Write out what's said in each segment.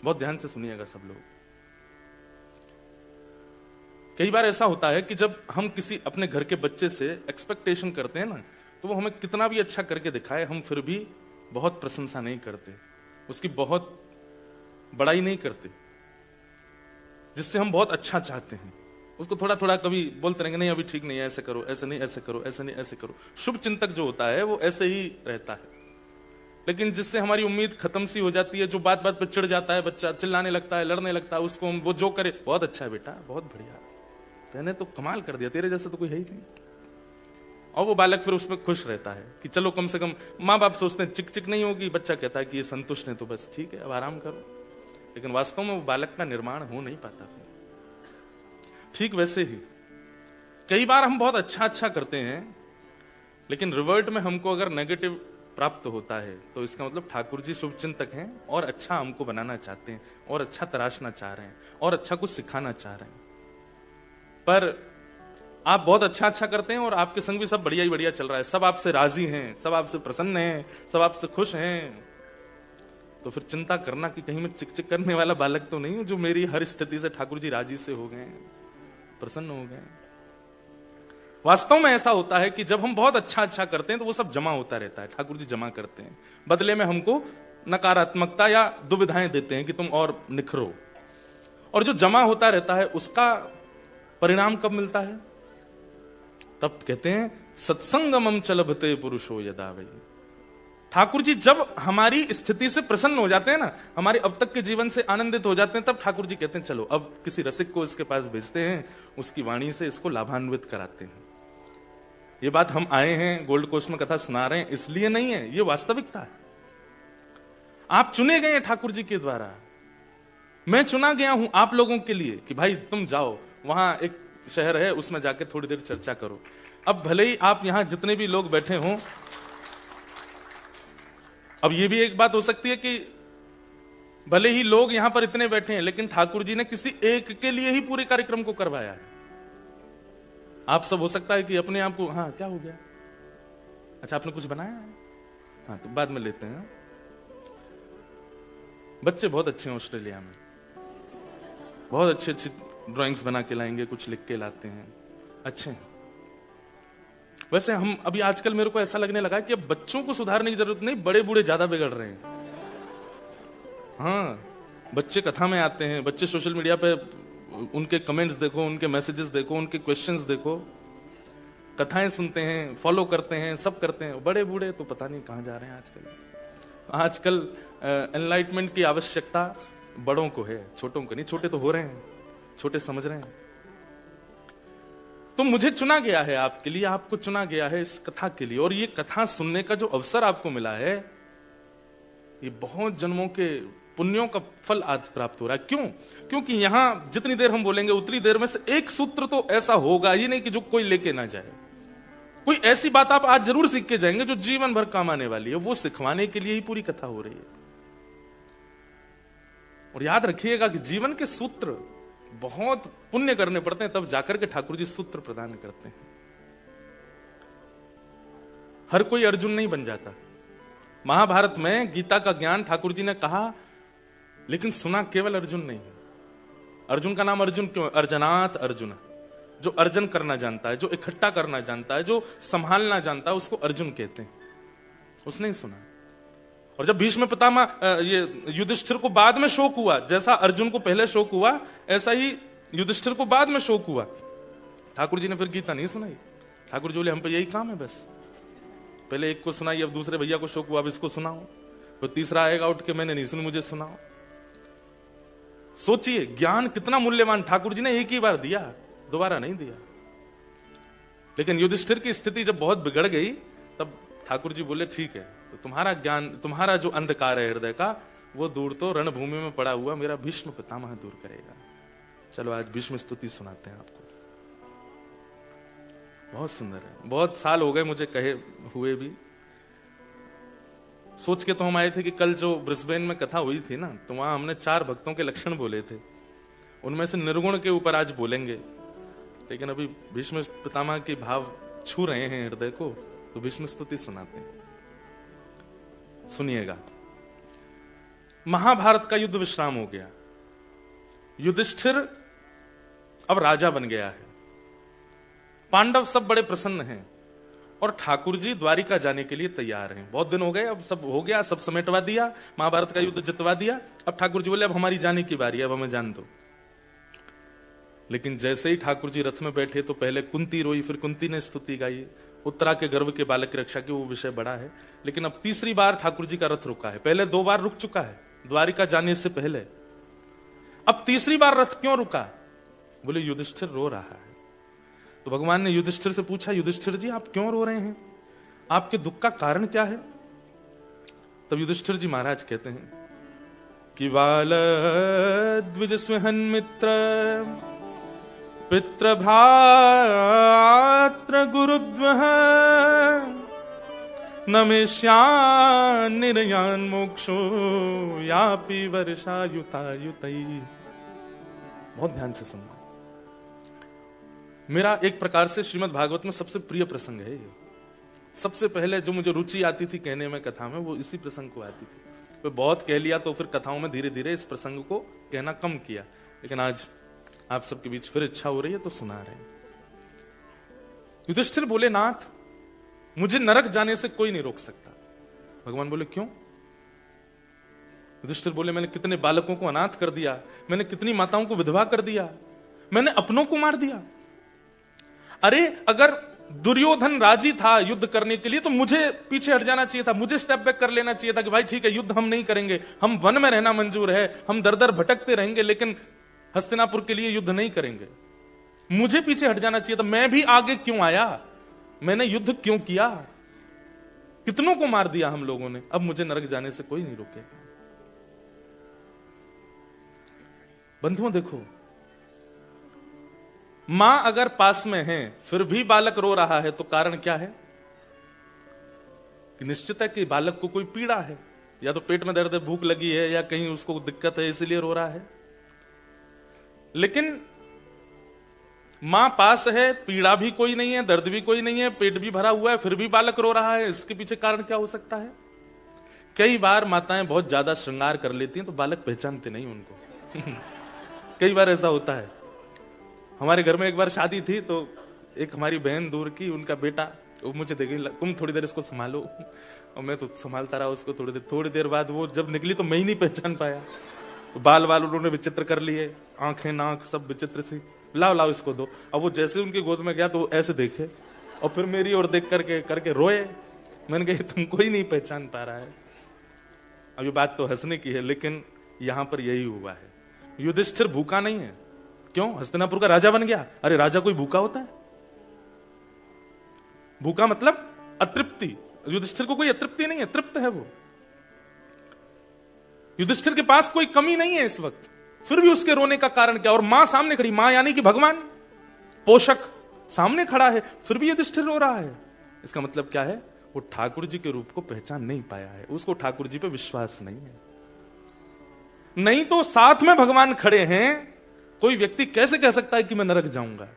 बहुत ध्यान से सुनिएगा सब लोग। कई बार ऐसा होता है कि जब हम किसी अपने घर के बच्चे से एक्सपेक्टेशन करते हैं ना, तो वो हमें कितना भी अच्छा करके दिखाए, हम फिर भी बहुत प्रशंसा नहीं करते, उसकी बहुत बड़ाई नहीं करते। जिससे हम बहुत अच्छा चाहते हैं उसको थोड़ा थोड़ा कभी बोलते रहेंगे, नहीं अभी ठीक नहीं है, ऐसे करो, ऐसे नहीं ऐसे करो, ऐसे नहीं ऐसे करो। शुभ चिंतक जो होता है वो ऐसे ही रहता है। लेकिन जिससे हमारी उम्मीद खत्म सी हो जाती है, जो बात बात पर चिढ़ जाता है, बच्चा चिल्लाने लगता है, लड़ने लगता है, उसको हम वो जो करे, बहुत अच्छा है बेटा, बहुत बढ़िया, मैंने तो कमाल कर दिया, तेरे जैसे तो कोई है ही नहीं। और वो बालक फिर उसमें खुश रहता है कि चलो कम से कम, माँ बाप सोचते हैं चिक चिक नहीं होगी, बच्चा कहता है कि ये संतुष्ट है तो बस ठीक है, अब आराम करो। लेकिन वास्तव में वो बालक का निर्माण हो नहीं पाता। ठीक वैसे ही कई बार हम बहुत अच्छा अच्छा करते हैं, लेकिन रिवर्ट में हमको अगर नेगेटिव प्राप्त होता है तो इसका मतलब ठाकुर जी शुभचिंतक हैं और अच्छा हमको बनाना चाहते हैं, और अच्छा तराशना चाह रहे हैं, और अच्छा कुछ सिखाना चाह रहे हैं। पर आप बहुत अच्छा अच्छा करते हैं और आपके संग भी सब बढ़िया ही बढ़िया चल रहा है, सब आपसे राजी हैं, सब आपसे प्रसन्न हैं, सब आपसे खुश हैं, तो फिर चिंता करना कि कहीं मैं चिक चिक करने वाला बालक तो नहीं हूं, जो मेरी हर स्थिति से ठाकुर जी राजी से हो गए, प्रसन्न हो गए। वास्तव में ऐसा होता है कि जब हम बहुत अच्छा अच्छा करते हैं तो वो सब जमा होता रहता है, ठाकुर जी जमा करते हैं, बदले में हमको नकारात्मकता या दुविधाएं देते हैं कि तुम और निखरो। और जो जमा होता रहता है उसका परिणाम कब मिलता है? तब कहते हैं सत्संगमम चलभते पुरुषो यदा वै। ठाकुर जी जब हमारी स्थिति से प्रसन्न हो जाते हैं ना, हमारे अब तक के जीवन से आनंदित हो जाते हैं, तब ठाकुर जी कहते हैं चलो अब किसी रसिक को इसके पास भेजते हैं, उसकी वाणी से इसको लाभान्वित कराते हैं। ये बात हम आए हैं गोल्ड कोस्ट में कथा सुना रहे हैं इसलिए नहीं है, ये वास्तविकता है। आप चुने गए हैं ठाकुर जी के द्वारा, मैं चुना गया हूं आप लोगों के लिए कि भाई तुम जाओ, वहां एक शहर है उसमें जाके थोड़ी देर चर्चा करो। अब भले ही आप यहां जितने भी लोग बैठे हों, अब ये भी एक बात हो सकती है कि भले ही लोग यहां पर इतने बैठे हैं, लेकिन ठाकुर जी ने किसी एक के लिए ही पूरे कार्यक्रम को करवाया है। आप सब हो सकता है कि अपने आप को, हाँ क्या हो गया, अच्छा आपने कुछ बनाया है, हाँ तो बाद में लेते हैं। बच्चे बहुत अच्छे हैं ऑस्ट्रेलिया में, बहुत अच्छी अच्छी ड्राइंग्स बना के लाएंगे, कुछ लिख के लाते हैं, अच्छे हैं। वैसे हम अभी आजकल मेरे को ऐसा लगने लगा कि अब बच्चों को सुधारने की जरूरत नहीं, बड़े बूढ़े ज्यादा बिगड़ रहे हैं। हाँ, बच्चे कथा में आते हैं, बच्चे सोशल मीडिया पे उनके कमेंट्स देखो, उनके मैसेजेस देखो, उनके क्वेश्चंस देखो, कथाएं सुनते हैं, फॉलो करते हैं, सब करते हैं। बड़े बूढ़े तो पता नहीं कहां जा रहे हैं आजकल। आजकल एनलाइटमेंट की आवश्यकता बड़ों को है, छोटों को नहीं। छोटे तो हो रहे हैं, छोटे समझ रहे हैं। तो मुझे चुना गया है आपके लिए, आपको चुना गया है इस कथा के लिए, और ये कथा सुनने का जो अवसर आपको मिला है, ये बहुत जन्मों के पुण्यों का फल आज प्राप्त हो रहा है। क्यों? क्योंकि यहां जितनी देर हम बोलेंगे उतनी देर में से एक सूत्र तो ऐसा होगा ही नहीं कि जो कोई लेके ना जाए। कोई ऐसी बात आप आज जरूर सीख के जाएंगे जो जीवन भर काम आने वाली है, वो सिखवाने के लिए ही पूरी कथा हो रही है। और याद रखिएगा कि जीवन के सूत्र बहुत पुण्य करने पड़ते हैं, तब जाकर के ठाकुर जी सूत्र प्रदान करते हैं। हर कोई अर्जुन नहीं बन जाता। महाभारत में गीता का ज्ञान ठाकुर जी ने कहा, लेकिन सुना केवल अर्जुन नहीं। अर्जुन का नाम अर्जुन क्यों? अर्जनात अर्जुन, जो अर्जन करना जानता है, जो इकट्ठा करना जानता है, जो संभालना जानता है, उसको अर्जुन कहते हैं। उसने ही सुना। और जब भीष्म पितामह ये युधिष्ठिर को बाद में शोक हुआ, जैसा अर्जुन को पहले शोक हुआ ऐसा ही युधिष्ठिर को बाद में शोक हुआ, ठाकुर जी ने फिर गीता नहीं सुनाई। ठाकुर जी बोले हम पे यही काम है, बस पहले एक को सुनाई, अब दूसरे भैया को शोक हुआ, अब इसको सुनाओ, फिर तीसरा आएगा उठ के मैंने नहीं सुनी, मुझे सुनाओ। सोचिए ज्ञान कितना मूल्यवान, ठाकुर जी ने एक ही बार दिया, दोबारा नहीं दिया। लेकिन युधिष्ठिर की स्थिति जब बहुत बिगड़ गई, तब ठाकुर जी बोले ठीक है, तो तुम्हारा ज्ञान, तुम्हारा जो अंधकार है हृदय का, वो दूर तो रणभूमि में पड़ा हुआ मेरा भीष्म पितामह दूर करेगा। चलो आज भीष्म स्तुति सुनाते हैं आपको, बहुत सुंदर है। बहुत साल हो गए मुझे कहे हुए भी, सोच के तो हम आए थे कि कल जो ब्रिस्बेन में कथा हुई थी ना, तो वहां हमने 4 भक्तों के लक्षण बोले थे, उनमें से निर्गुण के ऊपर आज बोलेंगे। लेकिन अभी भीष्म पितामह के भाव छू रहे हैं हृदय को, तो भीष्म स्तुति सुनाते हैं, सुनिएगा। महाभारत का युद्ध विश्राम हो गया, युधिष्ठिर अब राजा बन गया है, पांडव सब बड़े प्रसन्न हैं और ठाकुर जी द्वारिका जाने के लिए तैयार हैं। बहुत दिन हो गए, अब सब हो गया, सब समेटवा दिया, महाभारत का युद्ध जितवा दिया। अब ठाकुर जी बोले अब हमारी जाने की बारी है, अब हमें जान दो। लेकिन जैसे ही ठाकुर जी रथ में बैठे तो पहले कुंती रोई, फिर कुंती ने स्तुति गाई, उत्तरा के गर्भ के बालक की रक्षा की, वो विषय बड़ा है। लेकिन अब तीसरी बार ठाकुर जी का रथ रुका है, पहले 2 बार रुक चुका है द्वारिका जाने से पहले, अब तीसरी बार रथ क्यों रुका? बोले युधिष्ठिर रो रहा है। तो भगवान ने युधिष्ठिर से पूछा, युधिष्ठिर जी आप क्यों रो रहे हैं, आपके दुख का कारण क्या है? तब युधिष्ठिर जी महाराज कहते हैं कि बाल द्विज स्वेहन मित्र पितृ भ्रात्र गुरुद्वह नमेश्यान मोक्षो यापि वर्षायुतायुतै। बहुत ध्यान से सुनना, मेरा एक प्रकार से श्रीमद् भागवत में सबसे प्रिय प्रसंग है ये। सबसे पहले जो मुझे रुचि आती थी कहने में कथा में, वो इसी प्रसंग को आती थी। तो बहुत कह लिया तो फिर कथाओं में धीरे धीरे इस प्रसंग को कहना कम किया, लेकिन आज आप सबके बीच फिर इच्छा हो रही है तो सुना रहे हैं। युधिष्ठिर बोले, नाथ मुझे नरक जाने से कोई नहीं रोक सकता। भगवान बोले क्यों? युधिष्ठिर बोले, मैंने कितने बालकों को अनाथ कर दिया, मैंने कितनी माताओं को विधवा कर दिया, मैंने अपनों को मार दिया। अरे अगर दुर्योधन राजी था युद्ध करने के लिए तो मुझे पीछे हट जाना चाहिए था, मुझे स्टेप बैक कर लेना चाहिए था कि भाई ठीक है युद्ध हम नहीं करेंगे, हम वन में रहना मंजूर है, हम दर दर भटकते रहेंगे लेकिन हस्तिनापुर के लिए युद्ध नहीं करेंगे। मुझे पीछे हट जाना चाहिए था, मैं भी आगे क्यों आया, मैंने युद्ध क्यों किया, कितनों को मार दिया हम लोगों ने, अब मुझे नरक जाने से कोई नहीं रोकेगा। बंधुओं देखो, मां अगर पास में है फिर भी बालक रो रहा है तो कारण क्या है? कि निश्चित है कि बालक को कोई पीड़ा है, या तो पेट में दर्द है, भूख लगी है, या कहीं उसको दिक्कत है इसलिए रो रहा है। लेकिन मां पास है, पीड़ा भी कोई नहीं है, दर्द भी कोई नहीं है, पेट भी भरा हुआ है, फिर भी बालक रो रहा है, इसके पीछे कारण क्या हो सकता है? कई बार माताएं बहुत ज्यादा श्रृंगार कर लेती हैं तो बालक पहचानते नहीं उनको। कई बार ऐसा होता है। हमारे घर में एक बार शादी थी तो एक हमारी बहन दूर की, उनका बेटा, वो मुझे देखे, तुम थोड़ी देर इसको संभालो, और मैं तो संभालता रहा उसको। थोड़ी देर बाद वो जब निकली तो मैं ही नहीं पहचान पाया, बाल बाल उन्होंने विचित्र कर लिए, आंखें नाक सब विचित्र सी, लाओ इसको दो। अब वो जैसे उनकी गोद में गया तो वो ऐसे देखे और फिर मेरी ओर देख करके रोए। मैंने कहा तुमको ही नहीं पहचान पा रहा है। अब ये बात तो हंसने की है, लेकिन यहां पर यही हुआ है। युधिष्ठिर भूखा नहीं है, क्यों? हस्तिनापुर का राजा बन गया। अरे राजा कोई भूखा होता है? भूखा मतलब अतृप्ति। युधिष्ठिर को कोई अतृप्ति नहीं है, तृप्त है वो। युधिष्ठिर के पास कोई कमी नहीं है इस वक्त, फिर भी उसके रोने का कारण क्या? और मां सामने खड़ी, मां यानी कि भगवान पोषक सामने खड़ा है, फिर भी युधिष्ठिर रो रहा है। इसका मतलब क्या है? वो ठाकुर जी के रूप को पहचान नहीं पाया है, उसको ठाकुर जी पे विश्वास नहीं है। नहीं तो साथ में भगवान खड़े हैं, कोई व्यक्ति कैसे कह सकता है कि मैं नरक जाऊंगा?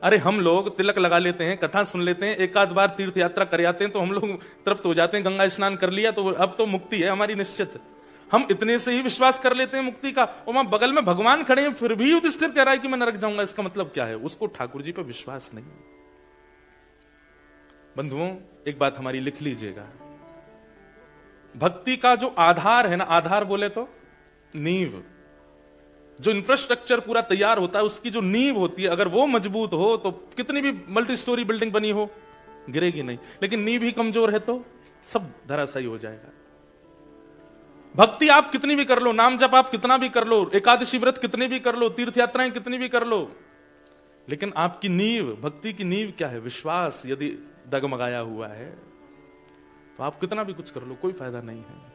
अरे हम लोग तिलक लगा लेते हैं, कथा सुन लेते हैं, एक आध बार तीर्थ यात्रा कर आते हैं तो हम लोग तृप्त हो जाते हैं, गंगा स्नान कर लिया तो अब तो मुक्ति है हमारी निश्चित। हम इतने से ही विश्वास कर लेते हैं मुक्ति का, और वहां बगल में भगवान खड़े हैं फिर भी युधिष्ठिर कह रहा है कि मैं नरक जाऊंगा। इसका मतलब क्या है? उसको ठाकुर जी पर विश्वास नहीं है। बंधुओं एक बात हमारी लिख लीजिएगा, भक्ति का जो आधार है ना, आधार बोले तो नींव, जो इंफ्रास्ट्रक्चर पूरा तैयार होता है, उसकी जो नींव होती है, अगर वो मजबूत हो तो कितनी भी मल्टी स्टोरी बिल्डिंग बनी हो गिरेगी नहीं, लेकिन नींव ही कमजोर है तो सब धराशायी हो जाएगा। भक्ति आप कितनी भी कर लो, नाम जप आप कितना भी कर लो, एकादशी व्रत कितने भी कर लो, तीर्थ यात्राएं कितनी भी कर लो, लेकिन आपकी नींव, भक्ति की नींव क्या है? विश्वास यदि डगमगाया हुआ है तो आप कितना भी कुछ कर लो, कोई फायदा नहीं है।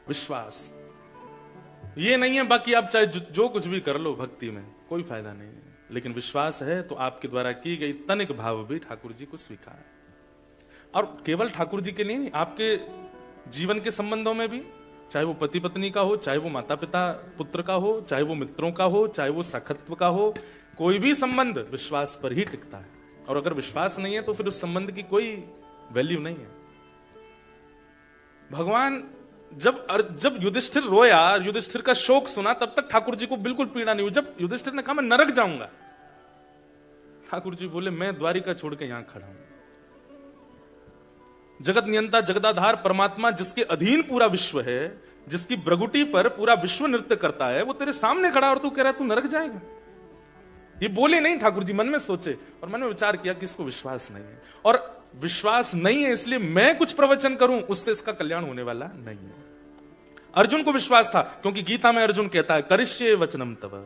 विश्वास ये नहीं है बाकी आप चाहे जो कुछ भी कर लो भक्ति में, कोई फायदा नहीं है, लेकिन विश्वास है तो आपके द्वारा की गई तनिक भाव भी ठाकुर जी को स्वीकार है। और केवल ठाकुर जी के लिए नहीं, आपके जीवन के संबंधों में भी, चाहे वो पति पत्नी का हो, चाहे वो माता पिता पुत्र का हो, चाहे वो मित्रों का हो, चाहे वो सखत्व का हो, कोई भी संबंध विश्वास पर ही टिकता है। और अगर विश्वास नहीं है तो फिर उस संबंध की कोई वैल्यू नहीं है। भगवान जब युधिष्ठिर रोया, युधिष्ठिर का शोक सुना, तब तक ठाकुर जी को बिल्कुल पीड़ा नहीं हुई। जब युधिष्ठिर ने कहा मैं नरक जाऊंगा, ठाकुर जी बोले मैं द्वारिका छोड़ के यहां खड़ा हूं। जगत नियंता जगदाधार परमात्मा, जिसके अधीन पूरा विश्व है, जिसकी भ्रगुटी पर पूरा विश्व नृत्य करता है, वो तेरे सामने खड़ा और तू कह रहा है तू नरक जाएगा। ये बोले नहीं ठाकुर जी, मन में सोचे और मन में विचार किया कि इसको विश्वास नहीं है, और विश्वास नहीं है इसलिए मैं कुछ प्रवचन करूं, उससे इसका कल्याण होने वाला नहीं है। अर्जुन को विश्वास था, क्योंकि गीता में अर्जुन कहता है करिष्ये वचनम तव,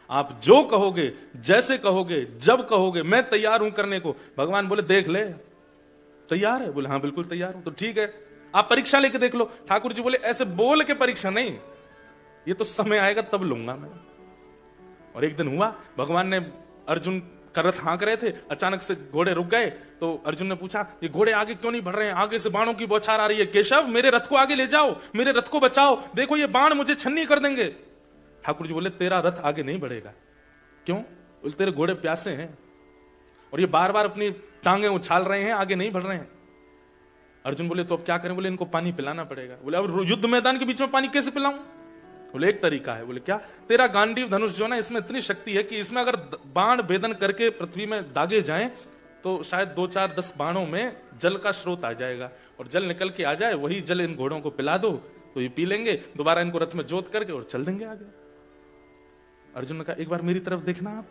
आप जो कहोगे, जैसे कहोगे, जब कहोगे, मैं तैयार हूं करने को। भगवान बोले देख ले, तैयार है? बोले हाँ बिल्कुल तैयार हूं। तो ठीक है, आप परीक्षा लेके देख लो। ठाकुर जी बोले ऐसे बोल के परीक्षा नहीं, ये तो समय आएगा तब लूंगा मैं। और एक दिन हुआ, भगवान ने अर्जुन का रथ हाँक रहे थे, अचानक से घोड़े रुक गए। तो अर्जुन ने पूछा ये घोड़े आगे क्यों नहीं बढ़ रहे हैं? आगे से बाणों की बौछार आ रही है। केशव मेरे रथ को आगे ले जाओ, मेरे रथ को बचाओ, देखो ये बाण मुझे छन्नी कर देंगे। ठाकुर जी बोले तेरा रथ आगे नहीं बढ़ेगा। क्यों? बोले तेरे घोड़े प्यासे हैं और ये बार बार अपनी टांगे उछाल रहे हैं, आगे नहीं बढ़ रहे हैं। अर्जुन बोले तो अब क्या करें? बोले इनको पानी पिलाना पड़ेगा। बोले अब युद्ध मैदान के बीच में पानी कैसे पिलाऊं? बोले एक तरीका है। बोले क्या? तेरा गांडीव धनुष जो ना, इसमें इतनी शक्ति है कि इसमें अगर बाण भेदन करके पृथ्वी में दागे जाएं तो शायद 2 4 10 बाणों में जल का स्रोत आ जाएगा, और जल निकल के आ जाए, वही जल इन घोड़ों को पिला दो तो ये पी लेंगे, दोबारा इनको रथ में जोत करके और चल देंगे आगे। अर्जुन ने कहा एक बार मेरी तरफ देखना, आप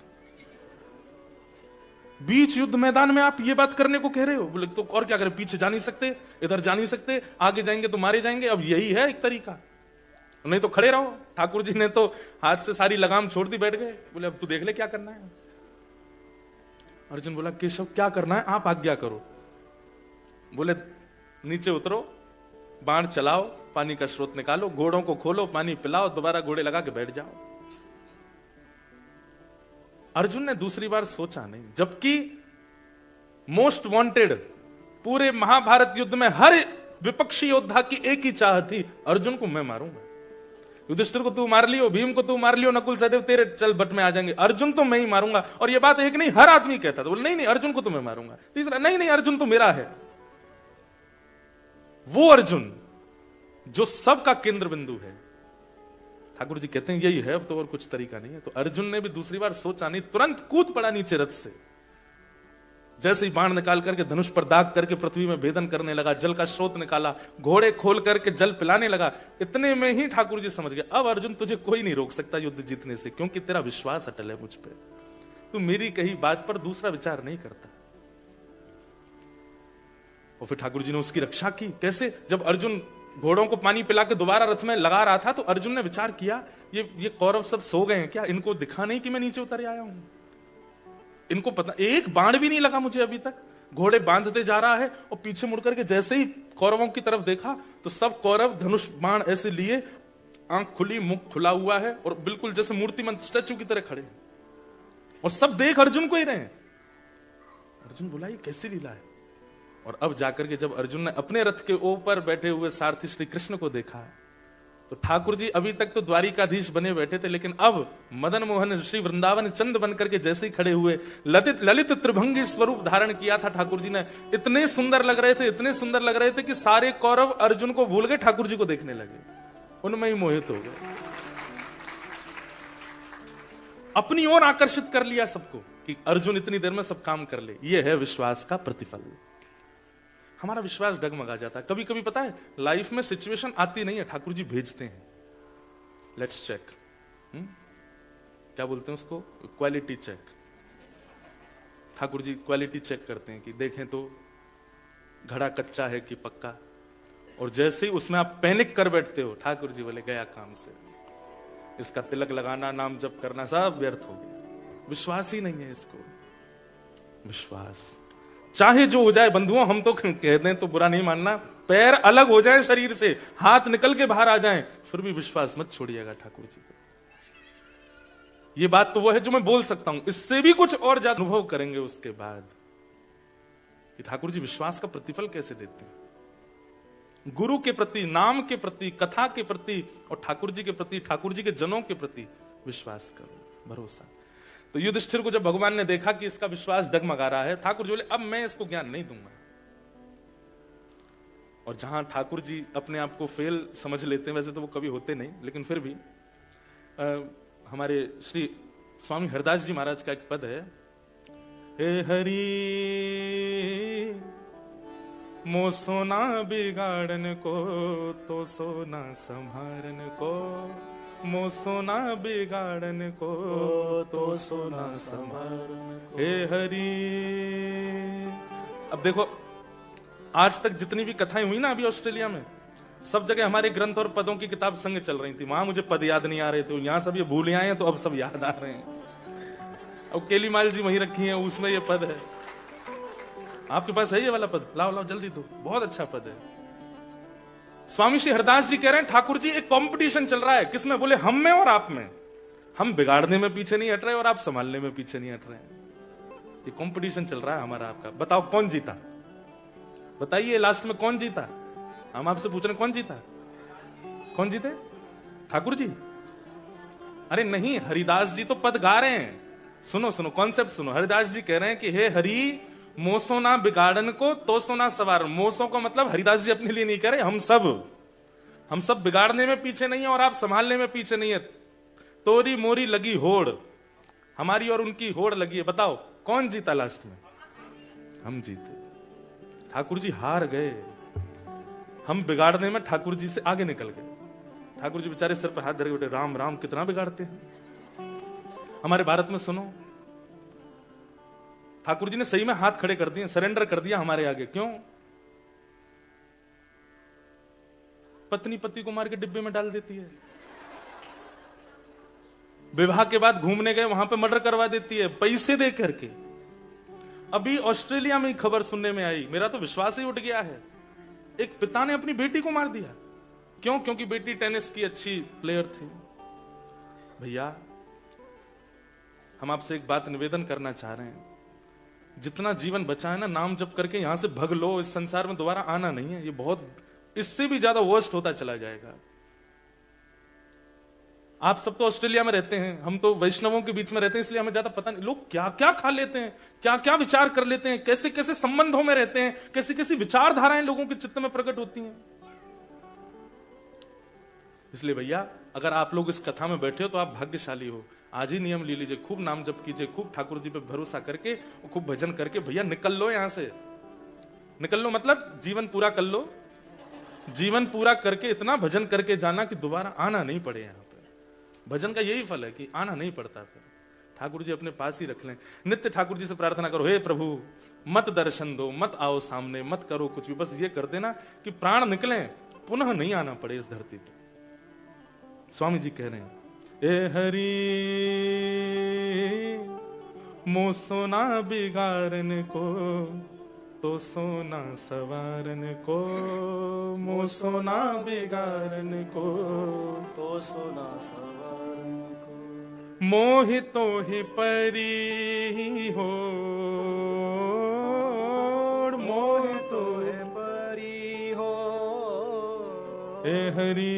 बीच युद्ध मैदान में आप ये बात करने को कह रहे हो? बोले तो और क्या करें? पीछे जा नहीं सकते, इधर जा नहीं सकते, आगे जाएंगे तो मारे जाएंगे। अब यही है एक तरीका, नहीं तो खड़े रहो। ठाकुर जी ने तो हाथ से सारी लगाम छोड़ दी, बैठ गए। बोले अब तू देख ले क्या करना है। अर्जुन बोला केशव क्या करना है, आप आज्ञा करो। बोले नीचे उतरो, बाण चलाओ, पानी का स्रोत निकालो, घोड़ों को खोलो, पानी पिलाओ, दोबारा घोड़े लगा के बैठ जाओ। अर्जुन ने दूसरी बार सोचा नहीं, जबकि मोस्ट वांटेड पूरे महाभारत युद्ध में हर विपक्षी योद्धा की एक ही चाह थी, अर्जुन को मैं मारूंगा। युधिष्ठिर को तू मार लियो, भीम को तू मार लियो, नकुल सहदेव तेरे चल बट में आ जाएंगे, अर्जुन तो मैं ही मारूंगा। और ये बात एक नहीं, हर आदमी कहता था। बोले नहीं नहीं अर्जुन को तो मैं मारूंगा। तीसरा नहीं नहीं अर्जुन तो मेरा है। वो अर्जुन जो सबका केंद्र बिंदु है। ठाकुर जी कहते हैं यही है, अब तो और कुछ तरीका नहीं है। तो अर्जुन ने भी दूसरी बार सोचा नहीं, तुरंत कूद पड़ा नीचे रथ से। जैसे ही बाण निकाल करके धनुष पर दाग करके पृथ्वी में भेदन करने लगा, जल का स्रोत निकाला, घोड़े खोल करके जल पिलाने लगा। इतने में ही ठाकुर जी समझ गए अब अर्जुन तुझे कोई नहीं रोक सकता युद्ध जीतने से, क्योंकि तेरा विश्वास अटल है मुझ पर, तू मेरी कही बात पर दूसरा विचार नहीं करता। और फिर ठाकुर जी ने उसकी रक्षा की। कैसे? जब अर्जुन घोड़ों को पानी पिला के दोबारा रथ में लगा रहा था, तो अर्जुन ने विचार किया ये कौरव सब सो गए हैं क्या? इनको दिखा नहीं कि मैं नीचे उतर आया हूं? इनको पता, एक बाण भी नहीं लगा मुझे अभी तक। घोड़े बांधते जा रहा है और पीछे मुड़कर के जैसे ही कौरवों की तरफ देखा तो सब कौरव धनुष बाण ऐसे लिए, आंख खुली, मुख खुला हुआ है और बिल्कुल जैसे मूर्तिमंत स्टैचू की तरह खड़े हैं, और सब देख अर्जुन को ही रहे हैं। अर्जुन बोला ये कैसी लीला है? और अब जाकर के जब अर्जुन ने अपने रथ के ऊपर बैठे हुए सारथी श्री कृष्ण को देखा, तो ठाकुर जी अभी तक तो द्वारिकाधीश बने बैठे थे, लेकिन अब मदन मोहन श्री वृंदावन चंद बनकर के जैसे ही खड़े हुए, ललित त्रिभंगी स्वरूप धारण किया था ठाकुर जी ने। इतने सुंदर लग रहे थे, इतने सुंदर लग रहे थे कि सारे कौरव अर्जुन को भूल गए, ठाकुर जी को देखने लगे, उनमें ही मोहित हो गए। अपनी ओर आकर्षित कर लिया सबको कि अर्जुन इतनी देर में सब काम कर ले। यह है विश्वास का प्रतिफल। हमारा विश्वास डगमगा जाता है। कभी कभी पता है लाइफ में सिचुएशन आती नहीं है, ठाकुर जी भेजते हैं, लेट्स चेक, क्या बोलते हैं उसको, quality check. Thakur ji quality check करते हैं कि देखें तो घड़ा कच्चा है कि पक्का, और जैसे ही उसमें आप पैनिक कर बैठते हो, ठाकुर जी बोले गया काम से, इसका तिलक लगाना, नाम जप करना सब व्यर्थ हो गया। विश्वास ही नहीं है इसको। विश्वास चाहे जो हो जाए बंधुओं, हम तो कह दें तो बुरा नहीं मानना, पैर अलग हो जाए शरीर से, हाथ निकल के बाहर आ जाएं, फिर भी विश्वास मत छोड़िएगा ठाकुर जी को। ये बात तो वो है जो मैं बोल सकता हूं, इससे भी कुछ और ज्यादा अनुभव करेंगे उसके बाद कि ठाकुर जी विश्वास का प्रतिफल कैसे देते हैं। गुरु के प्रति, नाम के प्रति, कथा के प्रति और ठाकुर जी के प्रति, ठाकुर जी के जनों के प्रति विश्वास करो, भरोसा। तो युधिष्ठिर को जब भगवान ने देखा कि इसका विश्वास डगमगा रहा है, ठाकुर जी बोले अब मैं इसको ज्ञान नहीं दूंगा। और जहां ठाकुर जी अपने आप को फेल समझ लेते हैं, वैसे तो वो कभी होते नहीं, लेकिन फिर भी हमारे श्री स्वामी हरदास जी महाराज का एक पद है, हे हरि मो सोना बिगाड़न को तो सोना संभारन को, मो सोना बिगाड़न को तो सोना संभारन को। हे हरि, अब देखो आज तक जितनी भी कथाएं हुई ना अभी ऑस्ट्रेलिया में, सब जगह हमारे ग्रंथ और पदों की किताब संग चल रही थी। वहां मुझे पद याद नहीं आ रहे थे, यहाँ सब ये भूल आए हैं तो अब सब याद आ रहे हैं। अब केलीमाल जी वहीं रखी हैं, उसमें ये पद है। आपके पास है ये वाला पद? लाओ लाओ जल्दी दो, बहुत अच्छा पद है। स्वामी श्री हरदास जी कह रहे हैं ठाकुर जी एक कंपटीशन चल रहा है, किसमें? बोले हम में और आप में। हम बिगाड़ने में पीछे नहीं हट रहे और आप संभालने में पीछे नहीं हट रहे हैं। ये कंपटीशन चल रहा है हमारा आपका। बताओ कौन जीता? बताइए लास्ट में कौन जीता? हम आपसे पूछ रहे कौन जीता? कौन जीते? ठाकुर जी? अरे नहीं, हरिदास जी तो पद गा रहे हैं। सुनो सुनो, कॉन्सेप्ट सुनो। हरिदास जी कह रहे हैं कि हे हरि मोसो ना बिगाड़न को तो सोना सवार। मोसो को मतलब हरिदास जी अपने लिए नहीं कह रहे, हम सब बिगाड़ने में पीछे नहीं है और आप संभालने में पीछे नहीं है। तोरी मोरी लगी होड़, हमारी और उनकी होड़ लगी है। बताओ कौन जीता लास्ट में? हम जीते। ठाकुर जी हार गए। हम बिगाड़ने में ठाकुर जी से आगे निकल गए। ठाकुर जी बेचारे सिर पर हाथ धरे बैठे, राम राम कितना बिगाड़ते हैं। हमारे भारत में सुनो, ठाकुर जी ने सही में हाथ खड़े कर दिए, सरेंडर कर दिया हमारे आगे। क्यों? पत्नी पति को मार के डिब्बे में डाल देती है, विवाह के बाद घूमने गए वहां पे मर्डर करवा देती है पैसे दे करके। अभी ऑस्ट्रेलिया में खबर सुनने में आई, मेरा तो विश्वास ही उठ गया है। एक पिता ने अपनी बेटी को मार दिया। क्यों? क्योंकि बेटी टेनिस की अच्छी प्लेयर थी। भैया हम आपसे एक बात निवेदन करना चाह रहे हैं, जितना जीवन बचा है ना, नाम जप करके यहां से भग लो। इस संसार में दोबारा आना नहीं है। ये बहुत, इससे भी ज्यादा वर्स्ट होता चला जाएगा। आप सब तो ऑस्ट्रेलिया में रहते हैं, हम तो वैष्णवों के बीच में रहते हैं, इसलिए हमें ज्यादा पता नहीं। लोग क्या क्या खा लेते हैं, क्या क्या विचार कर लेते हैं, कैसे कैसे संबंधों में रहते हैं, कैसी कैसी विचारधाराएं लोगों के चित्त में प्रकट होती हैं। इसलिए भैया अगर आप लोग इस कथा में बैठे हो तो आप भाग्यशाली हो। आज ही नियम ले लीजिए, खूब नाम जप कीजिए, खूब ठाकुर जी पे भरोसा करके, खूब भजन करके भैया निकल लो यहां से। निकल लो मतलब जीवन पूरा कर लो। जीवन पूरा करके इतना भजन करके जाना कि दोबारा आना नहीं पड़े। यहां पे भजन का यही फल है कि आना नहीं पड़ता। फिर ठाकुर जी अपने पास ही रख लें। नित्य ठाकुर जी से प्रार्थना करो, हे प्रभु मत दर्शन दो, मत आओ सामने, मत करो कुछ भी, बस ये कर देना कि प्राण निकले, पुनः नहीं आना पड़े इस धरती पर। स्वामी जी कह रहे हैं, ए हरि मो सोना बिगाड़न को तो सोना सवारन को, मो सोना बिगाड़न को तो सोना सवारन को। मोहितो ही परी हो, मोहितो है परी हो। ए हरि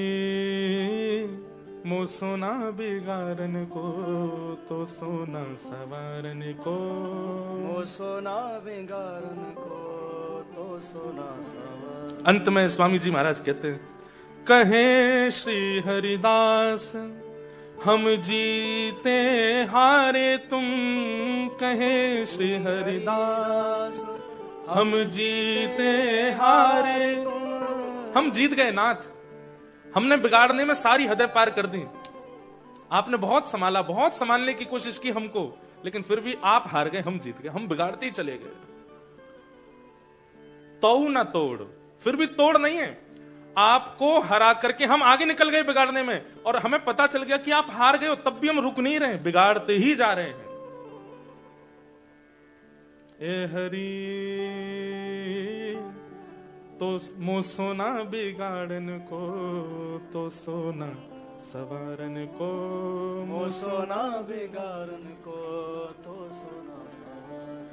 मो सोना बिगाड़न को तो सोना सवारन को, मो सोना बिगाड़न को तो सोना सवारन। अंत में स्वामी जी महाराज कहते हैं, कहे श्री हरिदास हम जीते हारे तुम, कहे श्री हरिदास हम जीते हारे तुम। हम जीत गए नाथ, हमने बिगाड़ने में सारी हदें पार कर दी। आपने बहुत संभाला, बहुत संभालने की कोशिश की हमको, लेकिन फिर भी आप हार गए, हम जीत गए। हम बिगाड़ते ही चले गए। तोड़ ना तोड़, फिर भी तोड़ नहीं है। आपको हरा करके हम आगे निकल गए बिगाड़ने में, और हमें पता चल गया कि आप हार गए हो, तब भी हम रुक नहीं रहे, बिगाड़ते ही जा रहे हैं। ए हरि तो मो सोना बिगाड़न को तो सोना सवारन को, मो सोना बिगाड़न को तो सोना सवारन।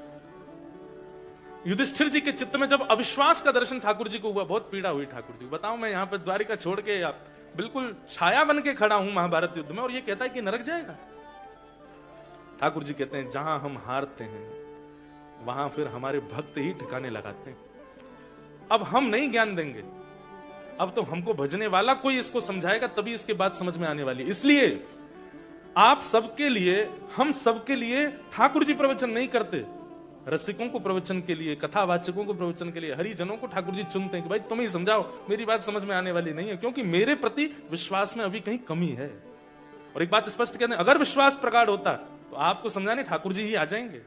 युधिष्ठिर जी के चित्त में जब अविश्वास का दर्शन ठाकुर जी को हुआ, बहुत पीड़ा हुई ठाकुर जी। बताओ मैं यहाँ पे द्वारिका छोड़ के आप बिल्कुल छाया बन के खड़ा हूं महाभारत युद्ध में, और ये कहता है कि नरक जाएगा। ठाकुर जी कहते हैं जहां हम हारते हैं वहां फिर हमारे भक्त ही ठिकाने लगाते हैं। अब हम नहीं ज्ञान देंगे, अब तो हमको भजने वाला कोई इसको समझाएगा, तभी इसके बात समझ में आने वाली। इसलिए आप सबके लिए, हम सबके लिए ठाकुर जी प्रवचन नहीं करते। रसिकों को प्रवचन के लिए, कथावाचकों को प्रवचन के लिए, हरिजनों को ठाकुर जी चुनते हैं कि भाई तुम ही समझाओ, मेरी बात समझ में आने वाली नहीं है, क्योंकि मेरे प्रति विश्वास में अभी कहीं कमी है। और एक बात स्पष्ट कहते हैं, अगर विश्वास प्रगाढ़ होता तो आपको समझाने ठाकुर जी ही आ जाएंगे।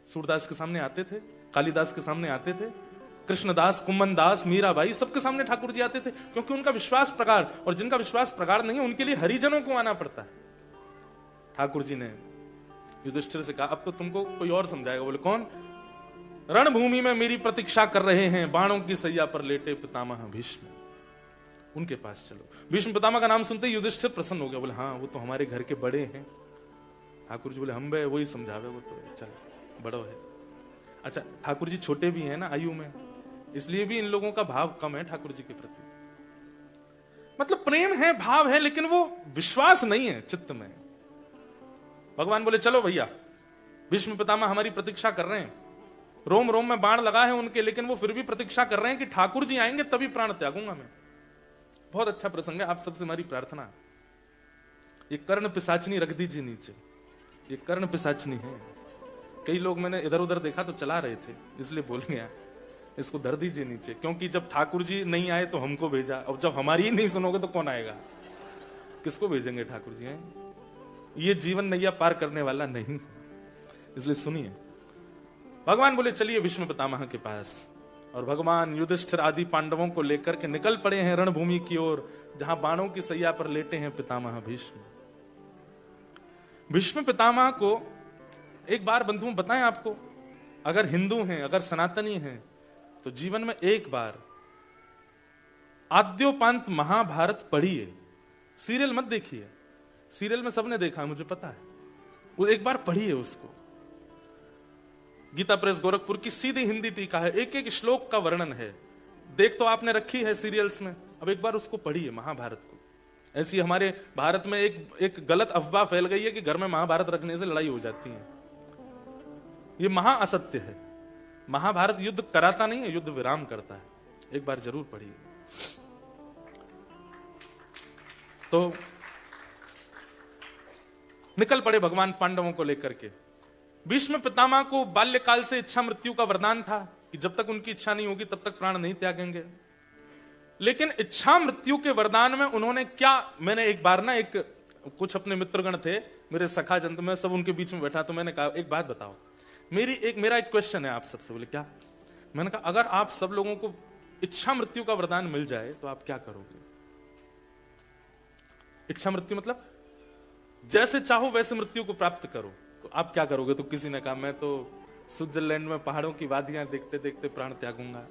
सूरदास के सामने आते थे, कालिदास के सामने आते थे, कृष्णदास, कुम्मन दास, मीराबाई, सबके सामने ठाकुर जी आते थे, क्योंकि उनका विश्वास प्रगाढ़। और जिनका विश्वास प्रगाढ़ नहीं है, उनके लिए हरिजनों को आना पड़ता है। ठाकुर जी ने युधिष्ठिर से कहा, अब तो तुमको कोई और समझाएगा। बोले कौन? रणभूमि में मेरी प्रतीक्षा कर रहे हैं बाणों की सैया पर लेटे पितामह भीष्म, उनके पास चलो। भीष्म पितामह का नाम सुनते ही युधिष्ठिर प्रसन्न हो गया। बोले हाँ, वो तो हमारे घर के बड़े हैं। ठाकुर जी बोले हम बे वही समझावे, वो तो चल बड़ो है। अच्छा, ठाकुर जी छोटे भी हैं ना आयु में, इसलिए भी इन लोगों का भाव कम है ठाकुर जी के प्रति। मतलब प्रेम है, भाव है, लेकिन वो विश्वास नहीं है चित्त में। भगवान बोले चलो भैया, भीष्म पितामह हमारी प्रतीक्षा कर रहे हैं, रोम रोम में बाण लगा है उनके, लेकिन वो फिर भी प्रतीक्षा कर रहे हैं कि ठाकुर जी आएंगे तभी प्राण त्यागूंगा मैं। बहुत अच्छा प्रसंग है, आप सबसे हमारी प्रार्थना, ये कर्ण पिशाचनी रख दीजिए नीचे, ये कर्ण पिशाचनी है। कई लोग मैंने इधर उधर देखा तो चला रहे थे, इसलिए बोल गया, इसको धर दीजिए नीचे, क्योंकि जब ठाकुर जी नहीं आए तो हमको भेजा, अब जब हमारी ही नहीं सुनोगे तो कौन आएगा? किसको भेजेंगे ठाकुर जी हैं? ये जीवन नैया पार करने वाला नहीं, इसलिए सुनिए। भगवान बोले चलिए भीष्म पितामह के पास, और भगवान युधिष्ठिर आदि पांडवों को लेकर के निकल पड़े हैं रणभूमि की ओर, जहां बाणों की सैया पर लेटे हैं पितामह भीष्म। भीष्म पितामह को एक बार बंधुओं बताएं आपको, अगर हिंदू हैं, अगर सनातनी हैं, तो जीवन में एक बार आद्योपांत महाभारत पढ़िए। सीरियल मत देखिए, सीरियल में सबने देखा है मुझे पता है, वो एक बार पढ़िए उसको। गीता प्रेस गोरखपुर की सीधी हिंदी टीका है, एक एक श्लोक का वर्णन है। देख तो आपने रखी है सीरियल्स में, अब एक बार उसको पढ़िए महाभारत को। ऐसी हमारे भारत में एक गलत अफवाह फैल गई है कि घर में महाभारत रखने से लड़ाई हो जाती है। ये महा असत्य है। महाभारत युद्ध कराता नहीं है, युद्ध विराम करता है। एक बार जरूर पढ़िए। तो निकल पड़े भगवान पांडवों को लेकर के। भीष्म पितामह को बाल्यकाल से इच्छा मृत्यु का वरदान था कि जब तक उनकी इच्छा नहीं होगी तब तक प्राण नहीं त्यागेंगे। लेकिन इच्छा मृत्यु के वरदान में उन्होंने क्या, मैंने एक बार ना कुछ अपने मित्रगण थे, मेरे सखा जन, मैं सब उनके बीच में बैठा, तो मैंने कहा एक बात बताओ, मेरा एक क्वेश्चन है आप सबसे। बोले क्या? मैंने कहा अगर आप सब लोगों को इच्छा मृत्यु का वरदान मिल जाए तो आप क्या करोगे? इच्छा मृत्यु मतलब जैसे चाहो वैसे मृत्यु को प्राप्त करो, तो आप क्या करोगे? तो किसी ने कहा मैं तो स्विट्जरलैंड में पहाड़ों की वादियां देखते देखते प्राण त्यागूंगा।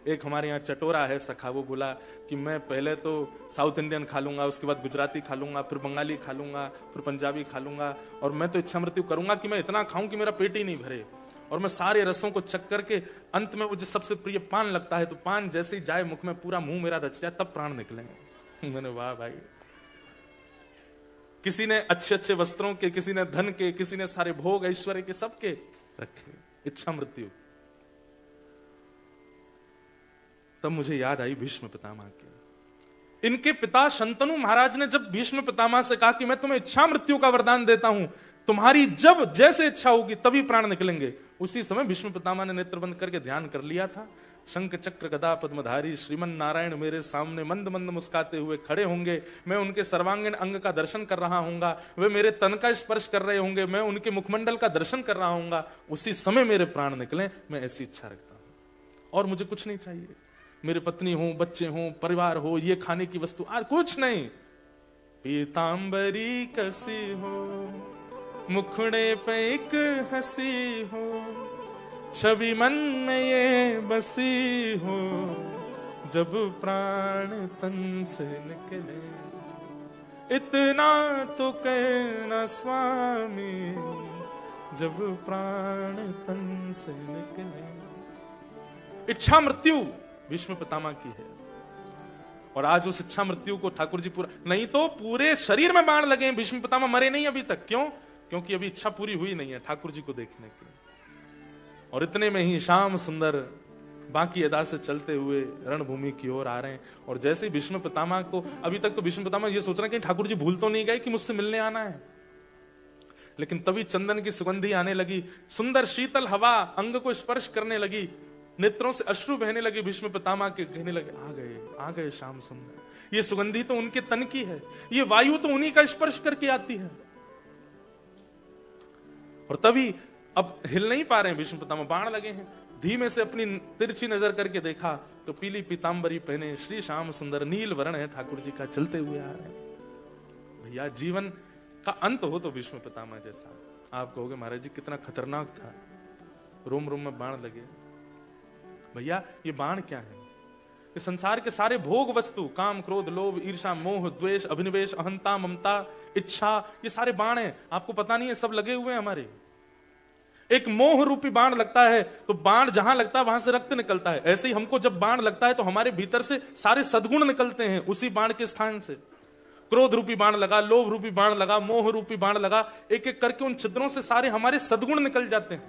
एक हमारे यहाँ चटोरा है सखा, वो बोला कि मैं पहले तो साउथ इंडियन खा लूंगा, उसके बाद गुजराती खा लूंगा, फिर बंगाली खा लूंगा, फिर पंजाबी खा लूंगा, और मैं तो इच्छा मृत्यु करूंगा कि मैं इतना खाऊं कि मेरा पेट ही नहीं भरे, और मैं सारे रसों को चख करके अंत में मुझे सबसे प्रिय पान लगता है, तो पान जैसे ही जाए मुख में पूरा मुंह मेरा रच जाए तब प्राण निकलेंगे। मैंने वाह भाई, किसी ने अच्छे अच्छे वस्त्रों के, किसी ने धन के, किसी ने सारे भोग ऐश्वर्य के, सबके रखे इच्छा मृत्यु। तब मुझे याद आई भीष्म पितामह की। इनके पिता शंतनु महाराज ने जब भीष्म पितामह से कहा कि मैं तुम्हें इच्छा मृत्यु का वरदान देता हूं, तुम्हारी जब जैसे इच्छा होगी तभी प्राण निकलेंगे, उसी समय भीष्म पितामह ने नेत्र बंद करके ध्यान कर लिया था। शंख चक्र गदा पद्मधारी श्रीमन नारायण मेरे सामने मंद मंद मुस्काते हुए खड़े होंगे, मैं उनके सर्वांगीण अंग का दर्शन कर रहा हूंगा, वे मेरे तन का स्पर्श कर रहे होंगे, मैं उनके मुखमंडल का दर्शन कर रहा हूंगा, उसी समय मेरे प्राण निकले। मैं ऐसी इच्छा रखता हूं और मुझे कुछ नहीं चाहिए। मेरे पत्नी हो, बच्चे हो, परिवार हो, ये खाने की वस्तु आज कुछ नहीं। पीतांबरी कसी हो, मुखड़े पे एक हंसी हो, छवि मन में ये बसी हो, जब प्राण तन से निकले, इतना तो कहना स्वामी, जब प्राण तन से निकले। इच्छा मृत्यु भीष्म पितामह की है, और आज उस इच्छा मृत्यु को ठाकुर जी पूरा, नहीं तो पूरे शरीर में बाण लगे। भीष्म पितामह मरे नहीं अभी तक। क्यों? क्योंकि अभी इच्छा पूरी हुई नहीं है ठाकुर जी को देखने की। और इतने में ही श्याम सुंदर बाकी अदा से चलते हुए रणभूमि की ओर आ रहे हैं। और जैसे ही भीष्म पितामह को, अभी तक तो भीष्म पितामह ये सोच रहे हैं कि ठाकुर जी भूल तो नहीं गए कि मुझसे मिलने आना है, लेकिन तभी चंदन की सुगंधी आने लगी, सुंदर शीतल हवा अंग को स्पर्श करने लगी, नेत्रों से अश्रु बहने लगे। भीष्म पितामह के कहने लगे, आ गए श्याम सुंदर। ये सुगंधी तो उनके तन की है, ये वायु तो उन्हीं का स्पर्श करके आती है। और तभी अब हिल नहीं पा रहे हैं भीष्म पितामह, बाण लगे हैं। धीमे से अपनी तिरछी नजर करके देखा तो पीली पीतांबरी पहने श्री श्याम सुंदर, नील वर्ण है ठाकुर जी का, चलते हुए आ रहे हैं। भैया जीवन का अंत हो तो भीष्म पितामह जैसा। आप कहोगे महाराज जी कितना खतरनाक था, रोम रोम में बाण लगे। भैया ये बाण क्या है? ये संसार के सारे भोग वस्तु, काम क्रोध लोभ ईर्षा मोह द्वेष अभिनिवेश अहंता ममता इच्छा, ये सारे बाण हैं। आपको पता नहीं है, सब लगे हुए हैं हमारे। एक मोह रूपी बाण लगता है तो बाण जहां लगता है वहां से रक्त निकलता है। ऐसे ही हमको जब बाण लगता है तो हमारे भीतर से सारे सद्गुण निकलते हैं उसी बाण के स्थान से। क्रोध रूपी बाण लगा, लोभ रूपी बाण लगा, मोह रूपी बाण लगा, एक एक करके उन छिद्रों से सारे हमारे सद्गुण निकल जाते हैं।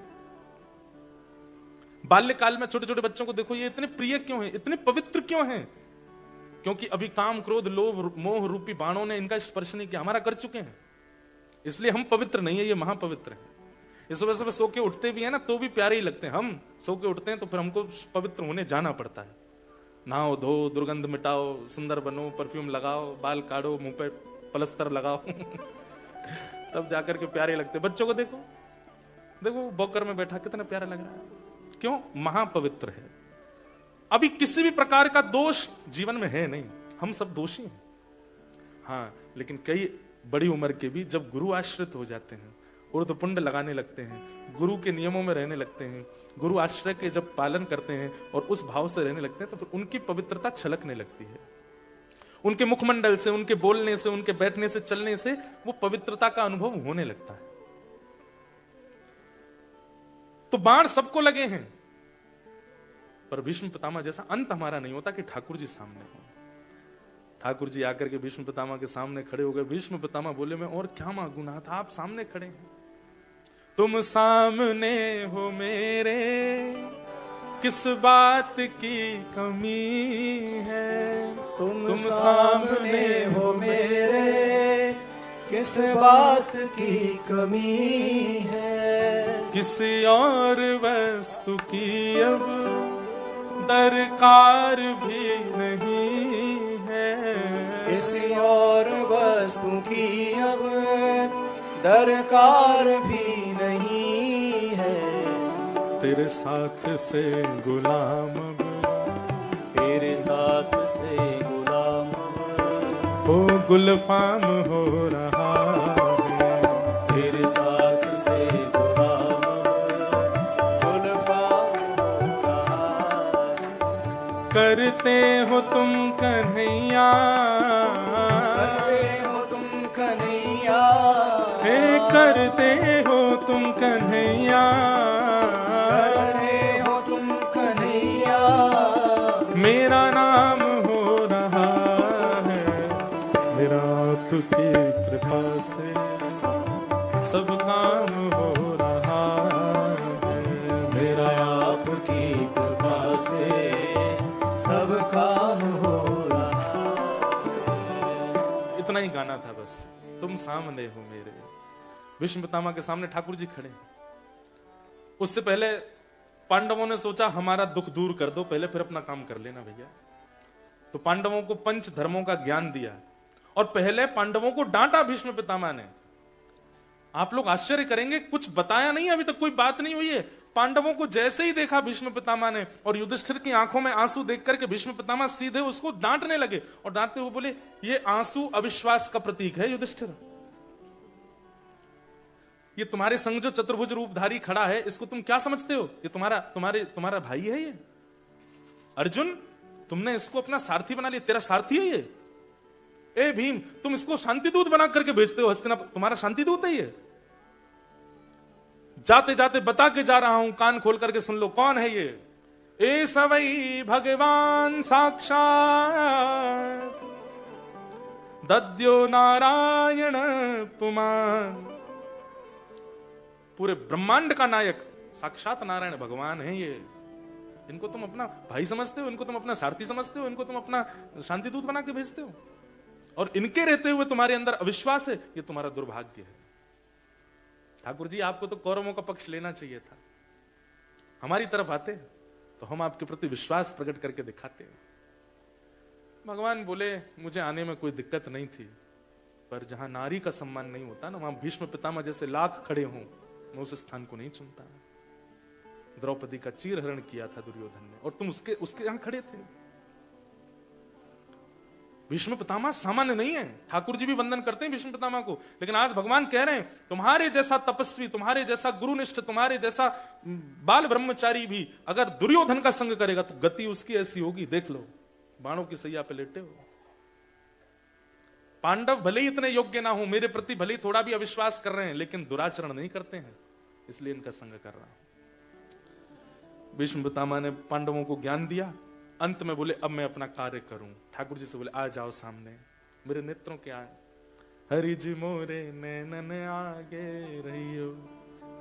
बाल्यकाल में छोटे छोटे बच्चों को देखो, ये इतने प्रिय क्यों हैं, इतने पवित्र क्यों हैं? क्योंकि अभी काम क्रोध लोभ मोह रूपी बाणों ने इनका स्पर्श नहीं किया, हमारा कर चुके हैं। इसलिए हम पवित्र नहीं है, ये महापवित्र है। इस सुबह सुबह सो के उठते भी है ना तो भी प्यारे ही लगते हैं। हम सो के उठते हैं तो फिर हमको पवित्र होने जाना पड़ता है। नहाओ धो, दुर्गंध मिटाओ, सुंदर बनो, परफ्यूम लगाओ, बाल काटो, मुंह पे पलस्तर लगाओ तब जाकर के प्यारे लगते। बच्चों को देखो, देखो बॉकर में बैठा कितना प्यारा लग रहा है। क्यों? महापवित्र है। अभी किसी भी प्रकार का दोष जीवन में है नहीं, हम सब दोषी हैं। हाँ, लेकिन कई बड़ी उम्र के भी जब गुरु आश्रित हो जाते हैं, ऊर्ध्वपुंड लगाने लगते हैं, गुरु के नियमों में रहने लगते हैं, गुरु आश्रय के जब पालन करते हैं और उस भाव से रहने लगते हैं, तो फिर उनकी पवित्रता छलकने लगती है। उनके मुखमंडल से, उनके बोलने से, उनके बैठने से, चलने से वो पवित्रता का अनुभव होने लगता है। तो बाण सबको लगे हैं, पर भीष्म पितामह जैसा अंत हमारा नहीं होता कि ठाकुर जी सामने हो। ठाकुर जी आकर के भीष्म पितामह के सामने खड़े हो गए। भीष्म पितामह बोले, मैं और क्या मांगू नाथ, आप सामने खड़े हैं, तुम सामने हो मेरे, किस बात की कमी है। तुम सामने हो मेरे, किस बात की कमी है। किसी और वस्तु की अब दरकार भी नहीं है। किसी और वस्तु की अब दरकार भी नहीं है। तेरे साथ से गुलाम अब, तेरे साथ से गुलाम हो गुलफाम हो रहा है। तेरे साथ से गुलाम गुलफाम हो रहा है। करते हो तुम कन्हैया, करते हो तुम कन्हैया, हे करते हो तुम कन्हैया, करते हो तुम कन्हैया। मेरा नाम हो रहा है। मेरा आपकी कृपा से सब काम हो रहा है। मेरा आपकी कृपा से सब काम हो रहा है। इतना ही गाना था बस। तुम सामने हो मेरे। भीष्म पितामह के सामने ठाकुर जी खड़े। उससे पहले पांडवों ने सोचा हमारा दुख दूर कर दो पहले, फिर अपना काम कर लेना भैया। तो पांडवों को पंच धर्मों का ज्ञान दिया और पहले पांडवों को डांटा भीष्म पितामह ने। आप लोग आश्चर्य करेंगे, कुछ बताया नहीं, अभी तक कोई बात नहीं हुई है। पांडवों को जैसे ही देखा भीष्म पितामह ने और युधिष्ठिर की आंखों में आंसू देख करके भीष्म पितामह सीधे उसको डांटने लगे और डांटते हुए बोले, ये आंसू अविश्वास का प्रतीक है युधिष्ठिर। ये तुम्हारे संग जो चतुर्भुज रूपधारी खड़ा है, इसको तुम क्या समझते हो? ये तुम्हारा भाई है ये अर्जुन। तुमने इसको अपना सारथी बना लिया, तेरा सारथी है ये। ए भीम, तुम इसको शांति दूत बना करके भेजते हो हस्तिनापुर, तुम्हारा शांति दूत है ये। जाते जाते बता के जा रहा हूं, कान खोल करके सुन लो, कौन है ये? ए सवई भगवान साक्षात दद्यो नारायण पुमान। पूरे ब्रह्मांड का नायक साक्षात नारायण भगवान है ये। इनको तुम अपना भाई समझते हो, इनको तुम अपना सारथी समझते हो, इनको तुम अपना शांति दूत बना के भेजते हो, और इनके रहते हुए तुम्हारे अंदर अविश्वास है, ये तुम्हारा दुर्भाग्य है। ठाकुर जी, आपको तो कौरवों का पक्ष लेना चाहिए था। हमारी तरफ आते तो हम आपके प्रति विश्वास प्रकट करके दिखाते। भगवान बोले, मुझे आने में कोई दिक्कत नहीं थी, पर जहां नारी का सम्मान नहीं होता ना, वहां भीष्म पितामह जैसे लाख खड़े हों, मैं उस स्थान को नहीं चुनता। द्रौपदी का चीरहरण किया था दुर्योधन ने, और तुम उसके यहां खड़े थे। भीष्म पितामह सामान्य नहीं है। ठाकुर जी भी वंदन करते हैं भीष्म पितामह को, लेकिन आज भगवान कह रहे हैं, तुम्हारे जैसा तपस्वी, तुम्हारे जैसा गुरुनिष्ठ, तुम्हारे जैसा बाल ब्रह्मचारी भी अगर दुर्योधन का संग करेगा तो गति उसकी ऐसी होगी, देख लो, बाणों की सैया पे लेटे हो। पांडव भले ही इतने योग्य ना हो, मेरे प्रति भले ही थोड़ा भी अविश्वास कर रहे हैं, लेकिन दुराचरण नहीं करते हैं, इसलिए इनका संग कर रहा हूं। भीष्म पितामह ने पांडवों को ज्ञान दिया, अंत में बोले, अब मैं अपना कार्य करूं। ठाकुर जी से बोले, आ जाओ सामने, मेरे नेत्रों के आए। हरि जी मोरे नैनन आगे रहियो,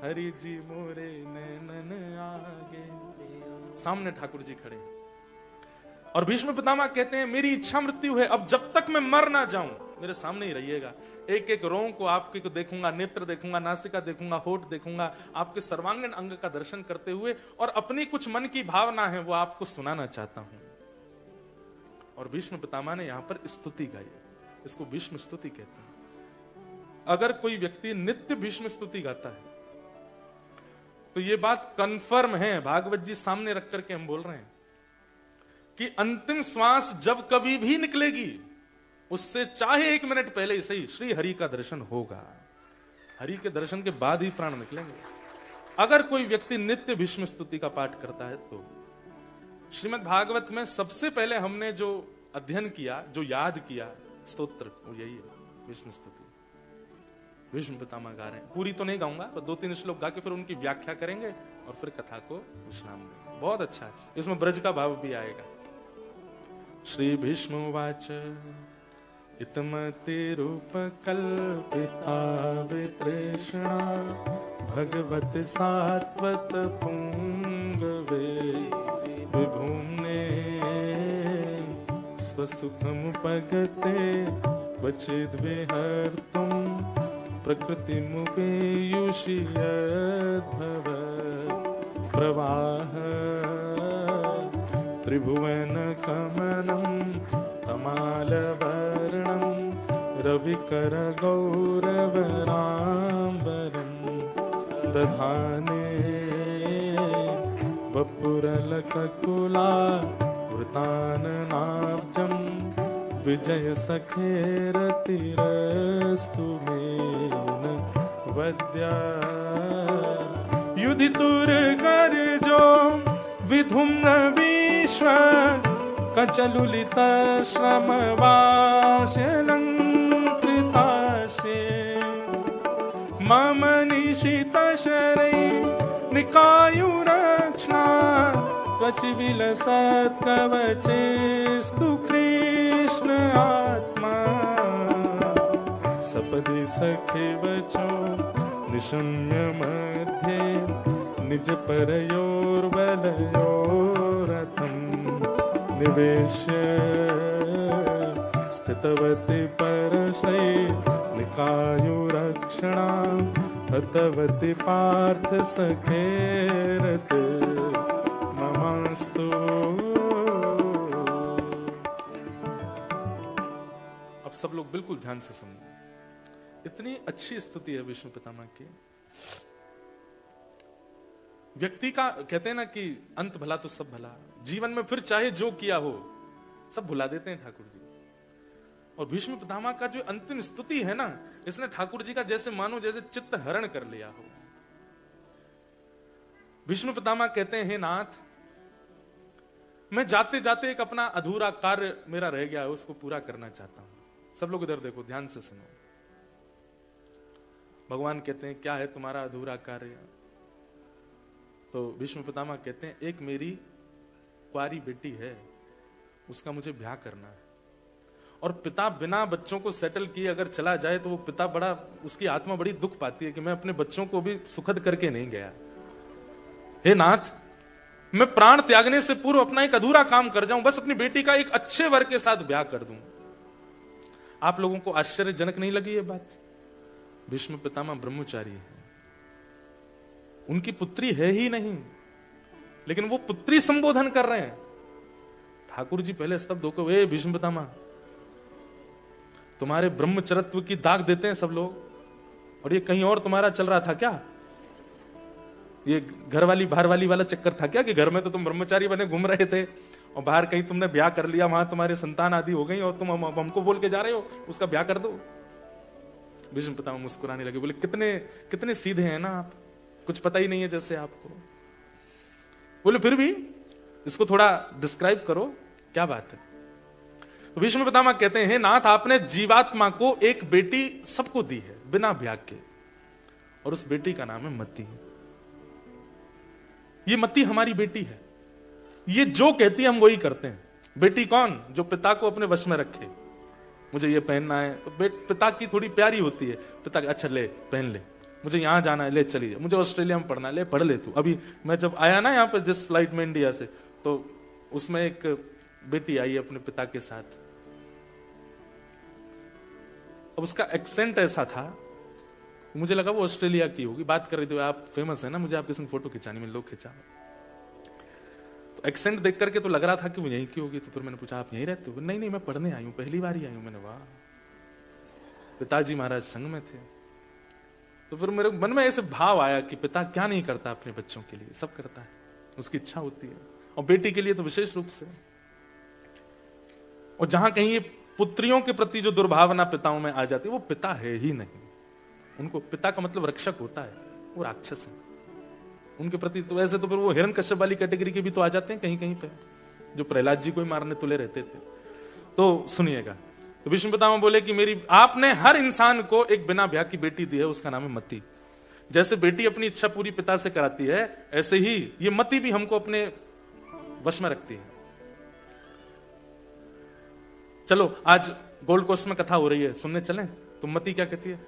हरि जी मोरे नैनन आगे। सामने ठाकुर जी खड़े, और भीष्म पितामह कहते हैं, मेरी इच्छा मृत्यु है, अब जब तक मैं मर ना जाऊं मेरे सामने ही रहिएगा। एक एक रों को आपके को देखूंगा, नेत्र देखूंगा, नासिका देखूंगा, होठ देखूंगा, आपके सर्वांगीण अंग का दर्शन करते हुए, और अपनी कुछ मन की भावना है वो आपको सुनाना चाहता हूं। और भीष्म पितामह ने यहां पर स्तुति गाई, इसको भीष्म स्तुति कहते हैं। अगर कोई व्यक्ति नित्य भीष्म स्तुति गाता है तो ये बात कंफर्म है, भागवत जी सामने रख करके हम बोल रहे हैं कि अंतिम श्वास जब कभी भी निकलेगी, उससे चाहे 1 मिनट पहले ही सही श्री हरि का दर्शन होगा। हरि के दर्शन के बाद ही प्राण निकलेंगे। अगर कोई व्यक्ति नित्य भीष्म स्तुति का पाठ करता है तो श्रीमद् भागवत में सबसे पहले हमने जो अध्ययन किया, जो याद किया स्तोत्र, वो यही है, भीष्म स्तुति। भीष्म पितामह गा रहे हैं, पूरी तो नहीं गाऊंगा, पर 2-3 श्लोक गा के फिर उनकी व्याख्या करेंगे और फिर कथा को विश्राम देंगे। बहुत अच्छा है, इसमें ब्रज का भाव भी आएगा। श्री भीष्म उवाच इतमतिरूपकल्पिता वितृष्णा भगवत सात्वत पुंगवे विभुम्ने स्वसुखमुपगते क्वचिद् विहर्तुं प्रकृतिमुपेयुषि यद्भव प्रवाह त्रिभुवनकमनं तमालवर्णं रविकरगौरवराम्बरं दधाने वपुरलककुला वृताननाब्जं विजयसखेरतिरस्तु मेन वद्या युधितुर्गर्जो विधुम्न विश्व कचलुलित श्रमवास्यलङ्कृतास्ये मम निशितशरै निकायुरक्ष्णा त्वचविलसत्कवचेस्तु कृष्ण आत्मा सपदि सखे वचो निशम्य मध्ये निज परयोर्बलयोरथम् निवेश्य स्थितवती परशै निकायुरक्षणा हतवती पार्थ सखेरत ममास्तु। अब सब लोग बिल्कुल ध्यान से सुनिए, इतनी अच्छी स्तुति है विष्णु पितामह की। व्यक्ति का कहते हैं ना कि अंत भला तो सब भला, जीवन में फिर चाहे जो किया हो सब भुला देते हैं ठाकुर जी। और भीष्म पितामह का जो अंतिम स्तुति है ना, इसने ठाकुर जी का जैसे मानो जैसे चित्त हरण कर लिया हो। भीष्म पितामह कहते हैं, हे नाथ, मैं जाते जाते एक अपना अधूरा कार्य मेरा रह गया है, उसको पूरा करना चाहता हूं। सब लोग इधर देखो, ध्यान से सुनो। भगवान कहते हैं, क्या है तुम्हारा अधूरा कार्य? तो भीष्म पितामह कहते हैं, एक मेरी कुंवारी बेटी है, उसका मुझे ब्याह करना है। और पिता बिना बच्चों को सेटल किए अगर चला जाए तो वो पिता बड़ा, उसकी आत्मा बड़ी दुख पाती है कि मैं अपने बच्चों को भी सुखद करके नहीं गया। हे नाथ, मैं प्राण त्यागने से पूर्व अपना एक अधूरा काम कर जाऊं, बस अपनी बेटी का एक अच्छे वर के साथ ब्याह कर दूं। आप लोगों को आश्चर्यजनक नहीं लगी ये बात? भीष्म पितामह ब्रह्मचारी है, उनकी पुत्री है ही नहीं, लेकिन वो पुत्री संबोधन कर रहे हैं। ठाकुर जी पहले स्तब्ध होकर, वे भीष्म पितामह, तुम्हारे ब्रह्मचर्यत्व की दाग देते हैं सब लोग, और ये कहीं और तुम्हारा चल रहा था क्या? ये घर वाली बाहर वाली वाला चक्कर था क्या, कि घर में तो तुम ब्रह्मचारी बने घूम रहे थे और बाहर कहीं तुमने ब्याह कर लिया, वहां तुम्हारे संतान आदि हो गई और तुम हमको बोल के जा रहे हो उसका ब्याह कर दो? भीष्म पितामह मुस्कुराने लगे, बोले कितने कितने सीधे हैं ना आप, कुछ पता ही नहीं है जैसे आपको। बोले फिर भी इसको थोड़ा डिस्क्राइब करो, क्या बात है? तो भीष्म पितामह कहते हैं, नाथ आपने जीवात्मा को एक बेटी सबको दी है बिना ब्याह के, और उस बेटी का नाम है मति। ये मति हमारी बेटी है, ये जो कहती है हम वही करते हैं। बेटी कौन? जो पिता को अपने वश में रखे। मुझे ये पहनना है तो पिता की थोड़ी प्यारी होती है, पिता अच्छा ले पहन ले, मुझे यहां जाना है ले चलिए, मुझे ऑस्ट्रेलिया में पढ़ना है ले पढ़ ले तू। अभी मैं जब आया ना यहाँ पे जिस फ्लाइट में इंडिया से, तो उसमें एक बेटी आई अपने पिता के साथ। अब उसका एक्सेंट ऐसा था, मुझे लगा वो ऑस्ट्रेलिया की होगी। बात कर रही थी, आप फेमस है ना, मुझे आपके संग फोटो खिंचानी, में लोग खिंचा। तो एक्सेंट देख करके तो लग रहा था कि वो यहीं की होगी। तो फिर मैंने पूछा, आप यहीं रहते हो? नहीं नहीं, मैं पढ़ने आई हूं, पहली बार ही आई हूं। मैंने, वाह, पिताजी महाराज संग में थे। तो फिर मेरे मन में ऐसे भाव आया कि पिता क्या नहीं करता अपने बच्चों के लिए, सब करता है, उसकी इच्छा होती है, और बेटी के लिए तो विशेष रूप से। और जहां कहीं ये पुत्रियों के प्रति जो दुर्भावना पिताओं में आ जाती है, वो पिता है ही नहीं। उनको पिता का मतलब रक्षक होता है, वो राक्षस है उनके प्रति। तो वैसे तो फिर वो हिरण्यकश्यप वाली कैटेगरी के भी तो आ जाते हैं कहीं कहीं पे, जो प्रहलाद जी को ही मारने तुले रहते थे। तो सुनिएगा, तो भीष्म पितामह बोले कि मेरी आपने हर इंसान को एक बिना ब्याह की बेटी दी है, उसका नाम है मति। जैसे बेटी अपनी इच्छा पूरी पिता से कराती है, ऐसे ही ये मति भी हमको अपने वश में रखती है। चलो आज गोल्ड कोस्ट में कथा हो रही है, सुनने चलें? तो मति क्या कहती है,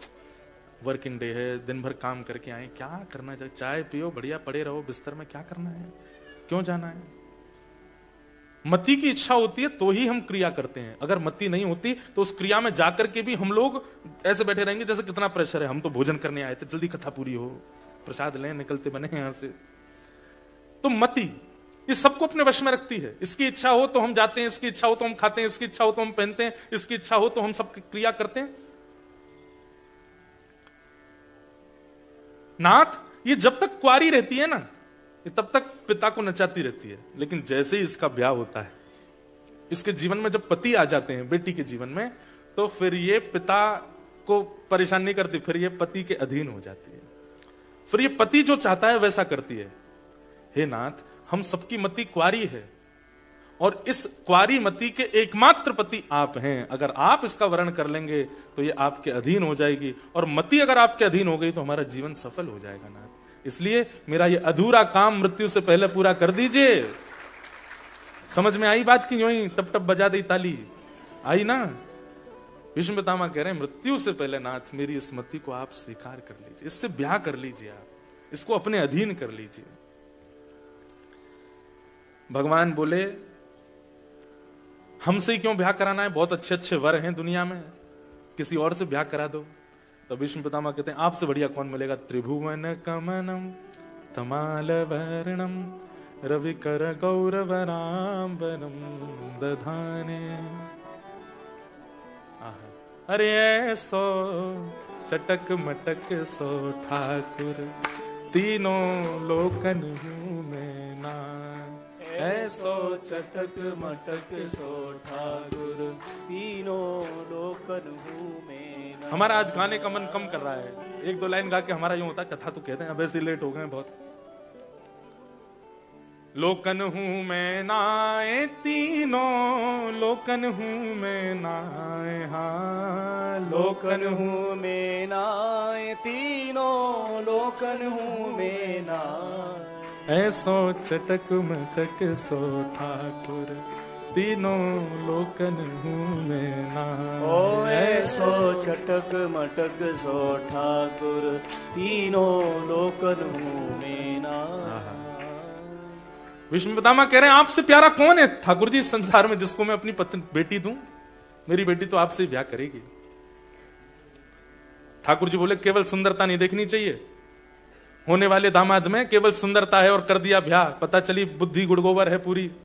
वर्किंग डे है, दिन भर काम करके आए, क्या करना चाहिए, चाय पियो, बढ़िया पड़े रहो बिस्तर में, क्या करना है, क्यों जाना है? मति की इच्छा होती है तो ही हम क्रिया करते हैं। अगर मति नहीं होती तो उस क्रिया में जाकर के भी हम लोग ऐसे बैठे रहेंगे जैसे कितना प्रेशर है, हम तो भोजन करने आए थे, जल्दी कथा पूरी हो, प्रसाद लें, निकलते बने यहां से। तो मति इस सबको अपने वश में रखती है। इसकी इच्छा हो तो हम जाते हैं, इसकी इच्छा हो तो हम खाते हैं, इसकी इच्छा हो तो हम पहनते हैं, इसकी इच्छा हो तो हम सब क्रिया करते हैं। नाथ ये जब तक कुंवारी रहती है ना, ये तब तक पिता को नचाती रहती है, लेकिन जैसे ही इसका ब्याह होता है, इसके जीवन में जब पति आ जाते हैं बेटी के जीवन में, तो फिर ये पिता को परेशान नहीं करती, फिर ये पति के अधीन हो जाती है। फिर ये पति जो चाहता है वैसा करती है। हे नाथ, हम सबकी मति कुंवारी है, और इस कुंवारी मति के एकमात्र पति आप हैं। अगर आप इसका वर्ण कर लेंगे तो ये आपके अधीन हो जाएगी, और मति अगर आपके अधीन हो गई तो हमारा जीवन सफल हो जाएगा नाथ। इसलिए मेरा ये अधूरा काम मृत्यु से पहले पूरा कर दीजिए। समझ में आई बात की? यूं ही टप टप बजा दी ताली, आई ना? भीष्म पितामह कह रहे हैं, मृत्यु से पहले नाथ मेरी इस मति को आप स्वीकार कर लीजिए, इससे ब्याह कर लीजिए, आप इसको अपने अधीन कर लीजिए। भगवान बोले, हमसे ही क्यों ब्याह कराना है, बहुत अच्छे अच्छे वर हैं दुनिया में, किसी और से ब्याह करा दो। तो भीष्म पितामह कहते हैं, आपसे बढ़िया कौन मिलेगा? त्रिभुवन कमनम तमाल वर्णम रविकर गौरवराम्बरम दधाने। अरे ऐसो चटक मटक सो ठाकुर, तीनों लोकन हूं मैं ना। ऐसो चटक मटक सो ठाकुर, तीनों लोकन हूं मैं ना। हमारा आज गाने का मन कम कर रहा है, एक दो लाइन गा के हमारा यूं होता है, कथा तो कहते हैं, अब ऐसे लेट हो गए बहुत। लोकन हूं मैं नाए, तीनों लोकन हूं मैं नाए, हाँ लोकन हूं मैं नाए, तीनों लोकन हूं मैं नाए। ऐसो चटक मटक सो ठाकुर, तीनों लोकन हूं मैं नाए। ओ ऐसो चटक मटक सो ठाकुर, तीनों लोकन हूं मैं नाए। भीष्म पितामह कह रहे हैं आपसे प्यारा कौन है ठाकुर जी इस संसार में जिसको मैं अपनी पत्नी बेटी दूं? मेरी बेटी तो आपसे ही ब्याह करेगी। ठाकुर जी बोले केवल सुंदरता नहीं देखनी चाहिए, होने वाले दामाद में केवल सुंदरता है और कर दिया ब्याह, पता चली बुद्धि गुड़गोबर है पूरी।